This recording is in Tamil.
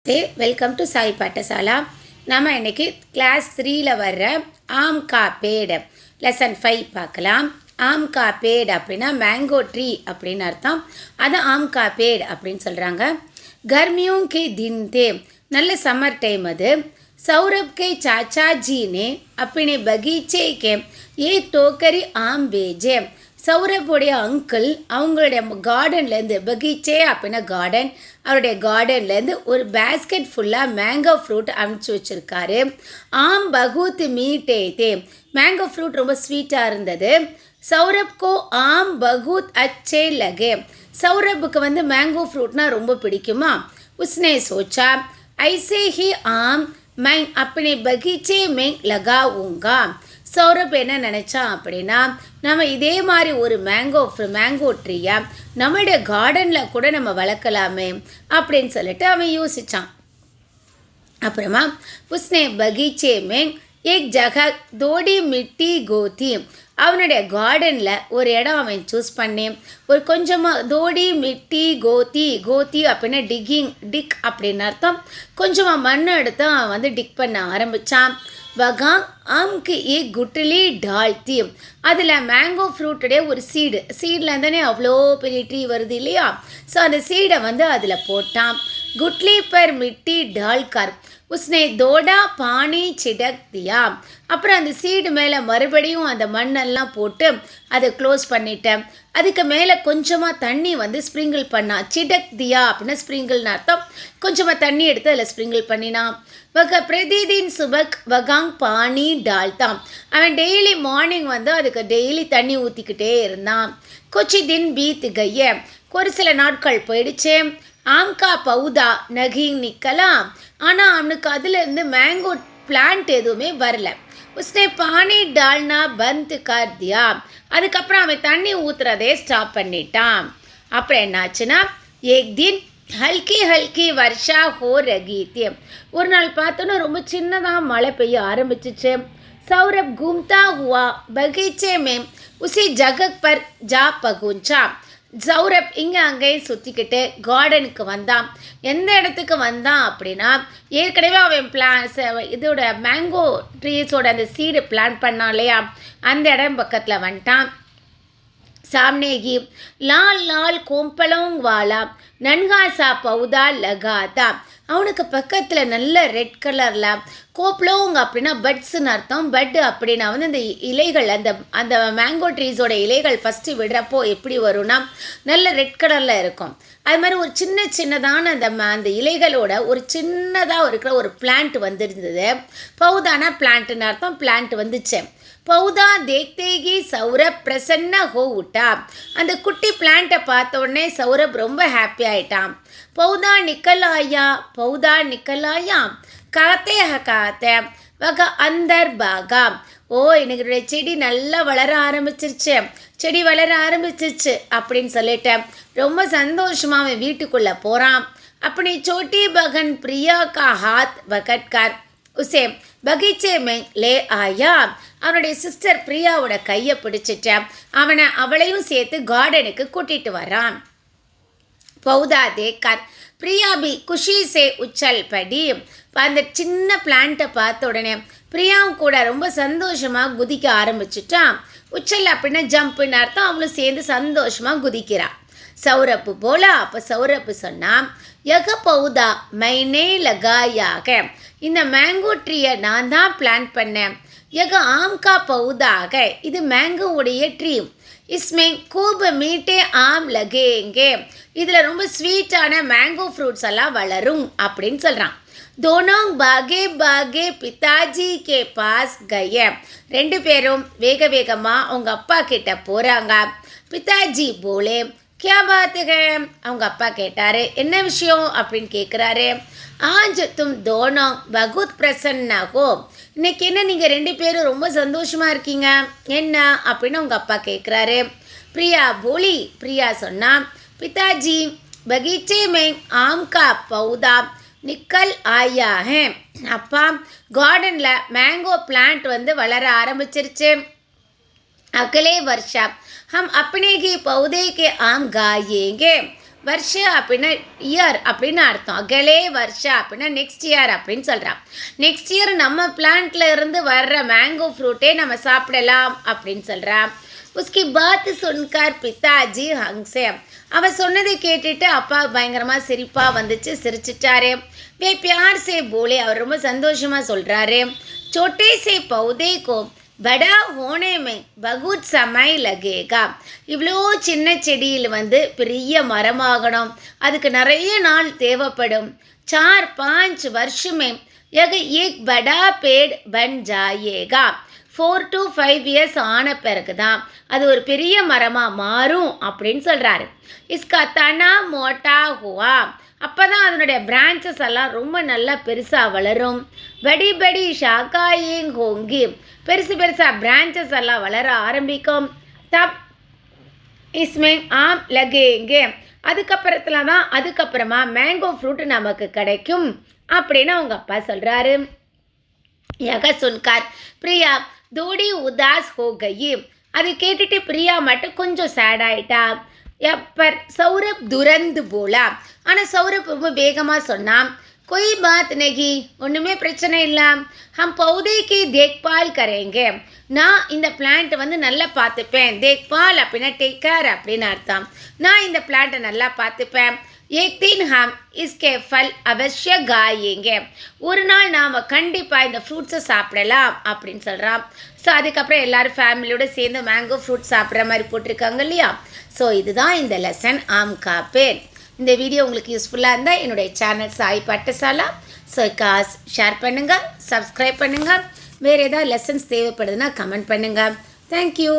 Welcome to Sai பாட்டசாலா. நம்ம இன்னைக்கு கிளாஸ் 3ல் வர்ற ஆம் கா பேடு லெசன் 5 பார்க்கலாம். ஆம் கா பேடு அப்படின்னா மேங்கோ ட்ரீ அப்படின்னு அர்த்தம். அது ஆம் கா பேடு அப்படின்னு சொல்கிறாங்க. गर्मियों के दिन थे, நல்ல சம்மர் டைம் அது. सौरभ के चाचा जी ने अपने बगीचे के एक टोकरी आम भेजे. சௌரபுடைய அங்கிள் அவங்களுடைய கார்டன்லேருந்து, பகீச்சே அப்படின்னா கார்டன், அவருடைய கார்டன்லேருந்து ஒரு பேஸ்கெட் ஃபுல்லாக மேங்கோ ஃப்ரூட் அனுப்பிச்சி வச்சுருக்காரு. ஆம் பகூத் மீட்டே தே, மேங்கோ ஃப்ரூட் ரொம்ப ஸ்வீட்டாக இருந்தது. சௌரப்கோ ஆம் பகூத் அச்சே லகே, சௌரபுக்கு மேங்கோ ஃப்ரூட்னா ரொம்ப பிடிக்குமா. உஸ்னே சோச்சா ஐசே ஹி ஆம் மை அப்பனே பகீச்சே மே லகாவுங்கா. சௌரப் என்ன நினச்சான் அப்படின்னா, நம்ம இதே மாதிரி ஒரு மேங்கோ ட்ரீயை நம்மளுடைய கார்டனில் கூட நம்ம வளர்க்கலாமே அப்படின்னு சொல்லிட்டு அவன் யோசித்தான். அப்புறமா உஸ்னே பகீச்சே மே ஏக் ஜகா தோடி மிட்டி கோதி, அவனுடைய கார்டனில் ஒரு இடம் அவன் சூஸ் பண்ணி ஒரு கொஞ்சமாக தோடி மிட்டி கோதி அப்படின்னா டிக் அப்படின்னு அர்த்தம். கொஞ்சமாக மண் எடுத்து அவன் டிக் பண்ண ஆரம்பித்தான். வகாங் ஆம்க்கு ஏ குட்டலி டால்த்தி, அதில் மேங்கோ ஃப்ரூட்டுடைய ஒரு சீடில் தானே அவ்வளோ பெரிய ட்ரீ வருது இல்லையா. ஸோ அந்த சீடை அதில் போட்டான். குட்லி பர் மிட்டி டால் கர் உஸ்னே தோடா பானி சிடக் தியா, அப்புறம் அந்த சீடு மேலே மறுபடியும் அந்த மண்ணெல்லாம் போட்டு அதை க்ளோஸ் பண்ணிட்டேன். அதுக்கு மேலே கொஞ்சமாக தண்ணி ஸ்ப்ரிங்கிள் பண்ணான். சிடக் தியா அப்படின்னா ஸ்ப்ரிங்கிள்னு அர்த்தம். கொஞ்சமாக தண்ணி எடுத்து அதில் ஸ்ப்ரிங்கிள் பண்ணினான். வக பிரதிதின் சுபக் வகாங் பானி டால்தான், அவன் டெய்லி மார்னிங் அதுக்கு டெய்லி தண்ணி ஊற்றிக்கிட்டே இருந்தான். கொச்சி தின் பீத் கைய, ஒரு சில நாட்கள் போயிடுச்சு. ஆம்கா பவுதா நகி நிற்கலாம், ஆனால் அவனுக்கு அதுலேருந்து மேங்கோ பிளான்ட் எதுவுமே வரல. உஸ்னே பானி டால்னா பந்த் கார் தியா, அதுக்கப்புறம் அவன் தண்ணி ஊற்றுறதே ஸ்டாப் பண்ணிட்டான். அப்புறம் என்னாச்சுன்னா, ஏக் தின் ஹல்கி ஹல்கி வர்ஷா ஹோ ரகி தே, ஒரு நாள் பார்த்தோன்னா ரொம்ப சின்னதாக மழை பெய்ய ஆரம்பிச்சிச்சு. சௌரப் கும்தா ஹுவா பகீச்சே மே உசி ஜகக் பர் ஜா பகுஞ்சா, சௌரப் இங்கே அங்கேயும் சுற்றிக்கிட்டு கார்டனுக்கு வந்தான். எந்த இடத்துக்கு வந்தான் அப்படின்னா, ஏற்கனவே அவன் இதோட மேங்கோ ட்ரீஸோட அந்த சீடு பிளான் பண்ணான் இல்லையா, அந்த இடம் பக்கத்தில் வந்துட்டான். सामने ही लाल लाल कोम्पलों वाला नन्हा सा पौधा लगा था, அவனுக்கு பக்கத்தில் நல்ல ரெட் கலரில் கோப்ளோங் அப்படின்னா பட்ஸ்ன்னு அர்த்தம். பட் அப்படின்னா அந்த இலைகள், அந்த மேங்கோ ட்ரீஸோட இலைகள் ஃபஸ்ட்டு விடுறப்போ எப்படி வரும்னா நல்ல ரெட் கலரில் இருக்கும். அது மாதிரி ஒரு சின்னதான அந்த இலைகளோட ஒரு சின்னதாக இருக்கிற ஒரு பிளான்ட் வந்துருந்தது. பௌதானா பிளான்ட்டுன்னு அர்த்தம். பிளான்ட் வந்துச்சு. பௌதா தேக்தேகி சௌரப் பிரசன்ன ஹோ உட்டா, அந்த குட்டி பிளான்ட்டை பார்த்த உடனே சௌரப் ரொம்ப ஹாப்பி ஆயிட்டான். பௌதா நிக்கலாயா காத்தே வக அந்தர் பாகா, ஓ எனக்கு செடி நல்லா வளர ஆரம்பிச்சிருச்சு அப்படின்னு சொல்லிட்டேன். ரொம்ப சந்தோஷமாக அவன் வீட்டுக்குள்ளே போகிறான். அப்படி சோட்டி பகன் பிரியா கா ஹாத் வகட்கார் உசே பகீச்சே மே லே ஆயா, அவனுடைய சிஸ்டர் பிரியாவோட கையை பிடிச்சிட்டேன். அவளையும் சேர்த்து கார்டனுக்கு கூட்டிகிட்டு வரான். பௌதா தேக்கர் பிரியா பி குஷி சே உச்சல் படி, அந்த சின்ன பிளான்ட்டை பார்த்த உடனே பிரியாவும் கூட ரொம்ப சந்தோஷமாக குதிக்க ஆரம்பிச்சிட்டான். உச்சல் அப்படின்னா ஜம்ப்புன்னு அர்த்தம். அவளும் சேர்ந்து சந்தோஷமாக குதிக்கிறான். சௌரப்பு போல. அப்போ சௌரப்பு சொன்னான், யக பௌதா மைனே லகாயாக, இந்த மேங்கோ ட்ரீயை நான் தான் பிளான் பண்ணேன். யக ஆம்கா பௌதாக, இது மேங்கோவுடைய ட்ரீ. இஸ்மே கூப் மீட்டே ஆம் லகேங்கே, இதில் ரொம்ப ஸ்வீட்டான மேங்கோ ஃப்ரூட்ஸ் எல்லாம் வளரும் அப்படின்னு சொல்கிறான். தோனோங் பாகே பிதாஜி கே பாஸ் கய, ரெண்டு பேரும் வேகமாக அவங்க அப்பா கிட்ட போகிறாங்க. பிதாஜி போலே கியா பாத் ஹை, அவங்க அப்பா கேட்டார், என்ன விஷயம் அப்படின்னு கேட்குறாரு. ஆஜ் தும் தோனோ பகுத் பிரசன்னா ஹோ, இன்னைக்கு என்ன நீங்கள் ரெண்டு பேரும் ரொம்ப சந்தோஷமாக இருக்கீங்க, என்ன அப்படின்னு அவங்க அப்பா கேட்குறாரு. பிரியா சொன்னா, பிதாஜி பகீச்சே மே ஆம் கா பௌதா நிக்கல் ஆயா ஹே, அப்பா கார்டனில் மேங்கோ பிளான்ட் வளர ஆரம்பிச்சிருச்சு. अगले वर्ष हम अपने ही पौधे के आम गाएंगे, வருஷ அப்படின்னா இயர் அப்படின்னு அர்த்தம். அகலே வருஷா அப்படின்னா நெக்ஸ்ட் இயர் அப்படின்னு சொல்கிறான். நெக்ஸ்ட் இயர் நம்ம பிளான்ட்ல இருந்து வர்ற மேங்கோ ஃப்ரூட்டே நம்ம சாப்பிடலாம் அப்படின்னு சொல்கிறான். உஸ்கி பாத் சுன்கார் பிதாஜி ஹங்ஸே, அவன் சொன்னதை கேட்டுட்டு அப்பா பயங்கரமாக சிரிப்பாக வந்துச்சு, சிரிச்சிட்டாரு. வே பியார் சே போலே, அவர் ரொம்ப சந்தோஷமாக சொல்கிறாரு. छोटे से पौधे को बड़ा होने में बहुत समय लगेगा. இவ்வளோ சின்ன செடியில் பெரிய மரமாகணும், அதுக்கு நிறைய நாள் தேவைப்படும். 4-5 वर्ष में यह एक बड़ा पेड़ बन जाएगा. 4 to 5 years ஆன பிறகு தான் அது ஒரு பெரிய மரமாக மாறும் அப்படின்னு சொல்கிறாரு. இஸ்கா தனா மோட்டா ஹுவா, அப்போ தான் அதனுடைய பிரான்ச்சஸ் எல்லாம் ரொம்ப நல்லா பெருசாக வளரும். படி படி ஷாக்காயிங் ஹோங்கி, பெருசு பெருசாக பிரான்ச்சஸ் எல்லாம் வளர ஆரம்பிக்கும். தப் இஸ்மே ஆம் லகேங்கே, அதுக்கப்புறமா மேங்கோ ஃப்ரூட் நமக்கு கிடைக்கும் அப்படின்னு அவங்க அப்பா சொல்கிறாரு. யக சுன்கார் பிரியா தோடி உதாஸ் ஹோ கயி, அதை கேட்டுட்டு பிரியா மட்டும் கொஞ்சம் சேட் ஆயிட்டா. पर सौरभ तुरंत बोला, ஆனால் சௌரப் ரொம்ப வேகமாக சொன்னான். कोई बात नहीं, ஒன்றுமே பிரச்சனை இல்லை. हम पौधे की देखभाल करेंगे, நான் இந்த பிளான்ட் நல்லா பார்த்துப்பேன். தேக்பால் அப்படின்னா டேக் கேர் அப்படின்னு அர்த்தம். நான் இந்த பிளான்ட்டை நல்லா பார்த்துப்பேன். एक दिन हम इसके फल अवश्य खाएंगे, ஒரு நாள் நாம் கண்டிப்பாக இந்த ஃப்ரூட்ஸை சாப்பிடலாம் அப்படின்னு சொல்கிறான். ஸோ அதுக்கப்புறம் எல்லோரும் ஃபேமிலியோடு சேர்ந்து மேங்கோ ஃப்ரூட் சாப்பிட்ற மாதிரி போட்டிருக்காங்க இல்லையா. ஸோ இதுதான் இந்த லெசன் ஆம் கா பேட். இந்த வீடியோ உங்களுக்கு யூஸ்ஃபுல்லாக இருந்தால் என்னுடைய சேனல் சாய் பாட்டசாலா ஸோ ஷேர் பண்ணுங்கள், சப்ஸ்கிரைப் பண்ணுங்கள். வேறு ஏதாவது லெசன்ஸ் தேவைப்படுதுன்னா கமெண்ட் பண்ணுங்கள். தேங்க்யூ.